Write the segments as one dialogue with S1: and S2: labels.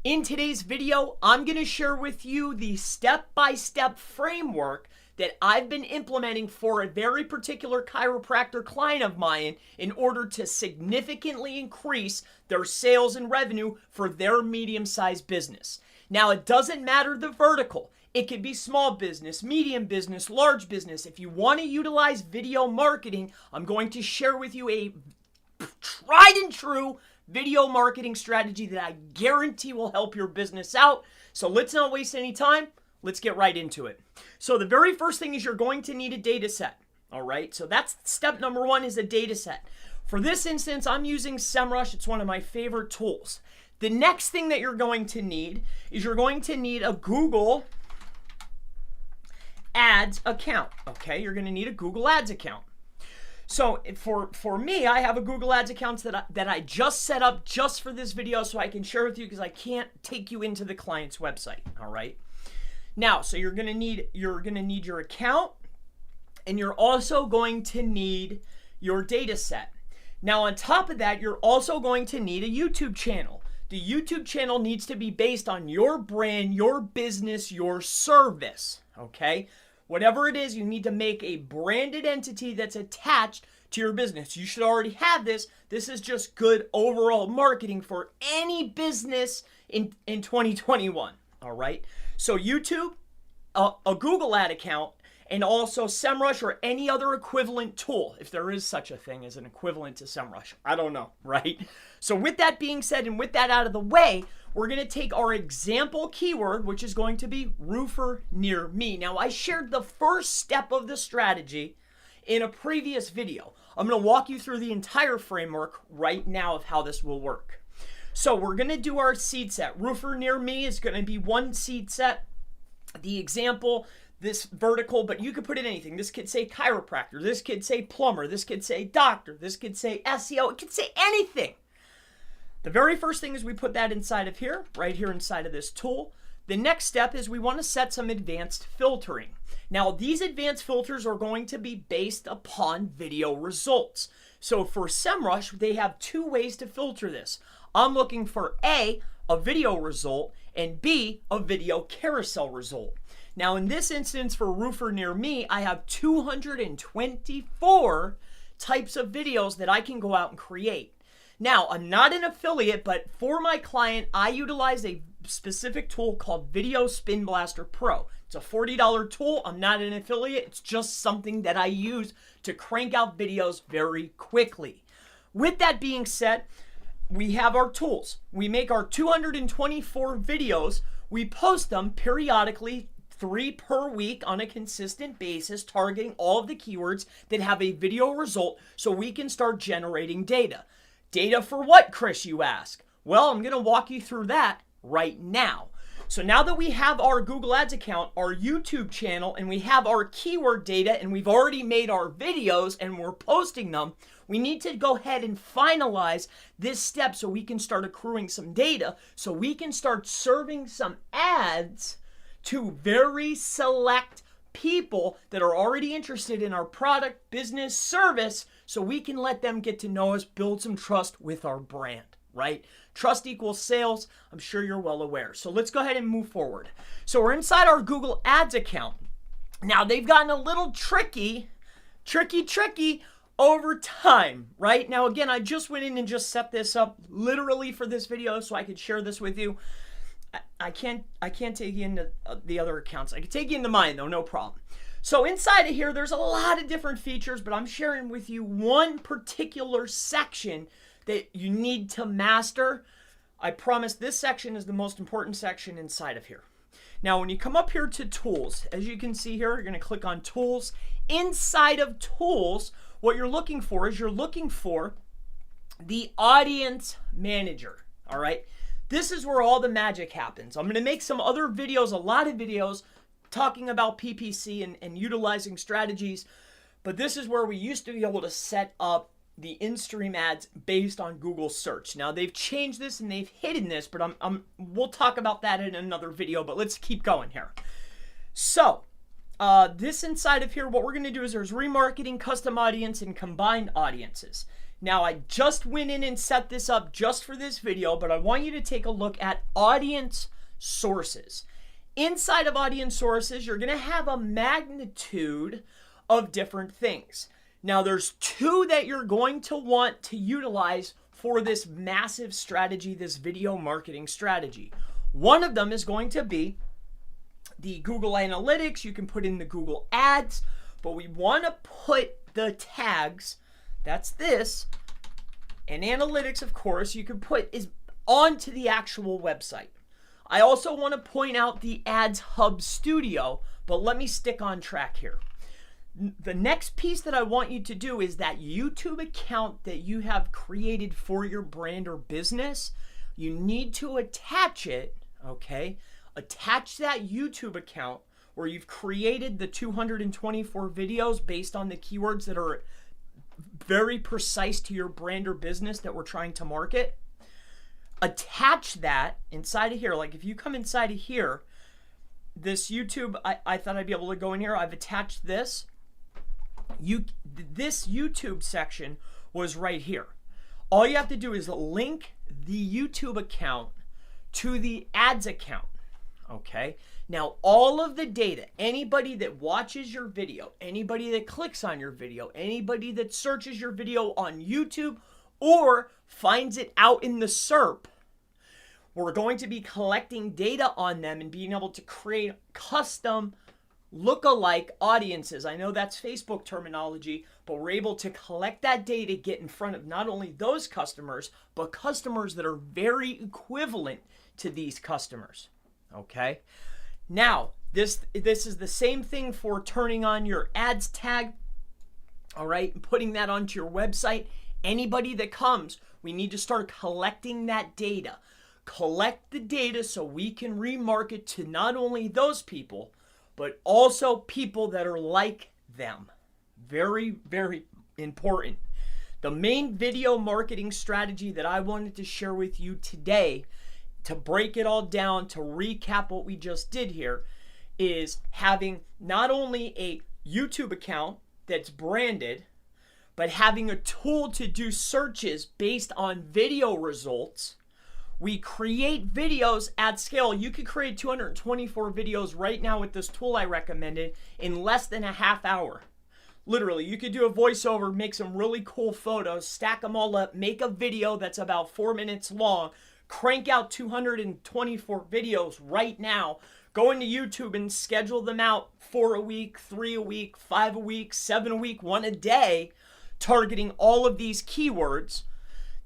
S1: In today's video, I'm going to share with you the step-by-step framework that I've been implementing for a very particular chiropractor client of mine in order to significantly increase their sales and revenue for their medium-sized business. Now, it doesn't matter the vertical. It could be small business, medium business, large business. If you want to utilize video marketing, I'm going to share with you a tried and true video marketing strategy that I guarantee will help your business out. So let's not waste any time. Let's get right into it. So the very first thing is you're going to need a data set. All right. So that's step number one, is a data set. For this instance, I'm using SEMrush. It's one of my favorite tools. The next thing that you're going to need is you're going to need a Google Ads account. Okay. You're going to need a Google Ads account. So for me, I have a Google Ads account that I just set up just for this video so I can share with you, because I can't take you into the client's website. All right. Now, so you're gonna need your account, and you're also going to need your data set. Now, on top of that, you're also going to need a YouTube channel. The YouTube channel needs to be based on your brand, your business, your service. Okay. Whatever it is, you need to make a branded entity that's attached to your business. You should already have this. This is just good overall marketing for any business in 2021. All right. So YouTube, a Google ad account, and also SEMrush or any other equivalent tool, if there is such a thing as an equivalent to SEMrush. I don't know, right? So with that being said, and with that out of the way, we're going to take our example keyword, which is going to be roofer near me. Now, I shared the first step of the strategy in a previous video. I'm going to walk you through the entire framework right now of how this will work. So we're going to do our seed set. Roofer near me is going to be one seed set. The example, this vertical, but you could put in anything. This could say chiropractor. This could say plumber. This could say doctor. This could say SEO. It could say anything. The very first thing is we put that inside of here, right here inside of this tool. The next step is we want to set some advanced filtering. Now, these advanced filters are going to be based upon video results. So for SEMrush, they have two ways to filter this. I'm looking for A, a video result, and B, a video carousel result. Now, in this instance for Roofer Near Me, I have 224 types of videos that I can go out and create. Now, I'm not an affiliate, but for my client, I utilize a specific tool called Video Spin Blaster Pro. It's a $40 tool. I'm not an affiliate. It's just something that I use to crank out videos very quickly. With that being said, we have our tools. We make our 224 videos. We post them periodically, 3 per week on a consistent basis, targeting all of the keywords that have a video result so we can start generating data. Data for what, Chris, you ask? Well, I'm going to walk you through that right now. So now that we have our Google Ads account, our YouTube channel, and we have our keyword data, and we've already made our videos and we're posting them, we need to go ahead and finalize this step so we can start accruing some data, so we can start serving some ads to very select people that are already interested in our product, business, service, so we can let them get to know us, build some trust with our brand, right? Trust equals sales. I'm sure you're well aware. So let's go ahead and move forward. So we're inside our Google Ads account. Now, they've gotten a little tricky over time, right? Now, again, I just went in and just set this up literally for this video so I could share this with you. I can't take you into the other accounts. I can take you into mine though, no problem. So inside of here, there's a lot of different features, but I'm sharing with you one particular section that you need to master. I promise this section is the most important section inside of here. Now, when you come up here to tools, as you can see here, you're going to click on tools. Inside of tools, what you're looking for is the audience manager. All right. This is where all the magic happens. I'm going to make some other videos, a lot of videos, talking about PPC and utilizing strategies. But this is where we used to be able to set up the in-stream ads based on Google search. Now, they've changed this and they've hidden this, but we'll talk about that in another video. But let's keep going here. So this inside of here, what we're going to do is there's remarketing, custom audience, and combined audiences. Now, I just went in and set this up just for this video, but I want you to take a look at audience sources. Inside of audience sources, you're going to have a magnitude of different things. Now, there's two that you're going to want to utilize for this massive strategy, this video marketing strategy. One of them is going to be the Google Analytics. You can put in the Google Ads, but we want to put the tags, that's this, and Analytics, of course, you can put is onto the actual website. I also want to point out the Ads Hub Studio, but let me stick on track here. The next piece that I want you to do is that YouTube account that you have created for your brand or business, you need to attach it, okay? Attach that YouTube account where you've created the 224 videos based on the keywords that are very precise to your brand or business that we're trying to market. Attach that inside of here. Like if you come inside of here, this YouTube, I thought I'd be able to go in here. I've attached this. This YouTube section was right here. All you have to do is link the YouTube account to the ads account. Okay. Now, all of the data, anybody that watches your video, anybody that clicks on your video, anybody that searches your video on YouTube or finds it out in the SERP, we're going to be collecting data on them and being able to create custom lookalike audiences. I know that's Facebook terminology, but we're able to collect that data, get in front of not only those customers, but customers that are very equivalent to these customers. Okay. Now, this is the same thing for turning on your ads tag, all right, and putting that onto your website. Anybody that comes, we need to start collecting that data. Collect the data so we can remarket to not only those people, but also people that are like them. Very, very important. The main video marketing strategy that I wanted to share with you today, to break it all down, to recap what we just did here, is having not only a YouTube account that's branded, but having a tool to do searches based on video results. We create videos at scale. You could create 224 videos right now with this tool I recommended in less than a half hour. Literally, you could do a voiceover, make some really cool photos, stack them all up, make a video that's about 4 minutes long, crank out 224 videos right now, go into YouTube and schedule them out 4 a week, 3 a week, 5 a week, 7 a week, 1 a day, targeting all of these keywords.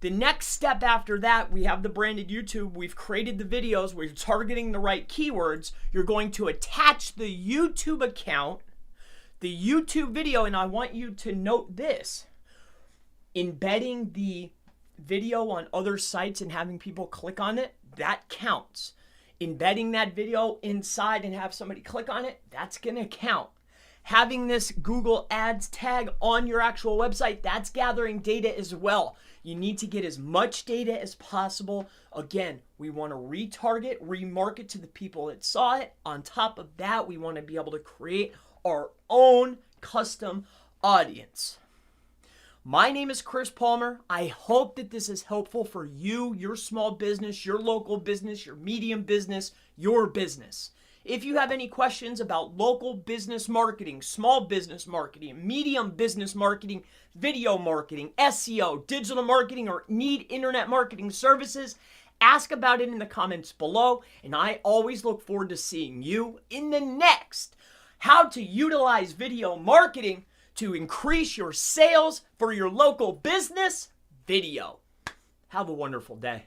S1: The next step after that, we have the branded YouTube. We've created the videos. We're targeting the right keywords. You're going to attach the YouTube account, the YouTube video, and I want you to note this. Embedding the video on other sites and having people click on it, that counts. Embedding that video inside and have somebody click on it, that's going to count. Having this Google Ads tag on your actual website, that's gathering data as well. You need to get as much data as possible. Again, we want to retarget, remarket to the people that saw it. On top of that, we want to be able to create our own custom audience. My name is Chris Palmer. I hope that this is helpful for you, your small business, your local business, your medium business, your business. If you have any questions about local business marketing, small business marketing, medium business marketing, video marketing, SEO, digital marketing, or need internet marketing services, ask about it in the comments below. And I always look forward to seeing you in the next How to Utilize Video Marketing to Increase Your Sales for Your Local Business video. Have a wonderful day.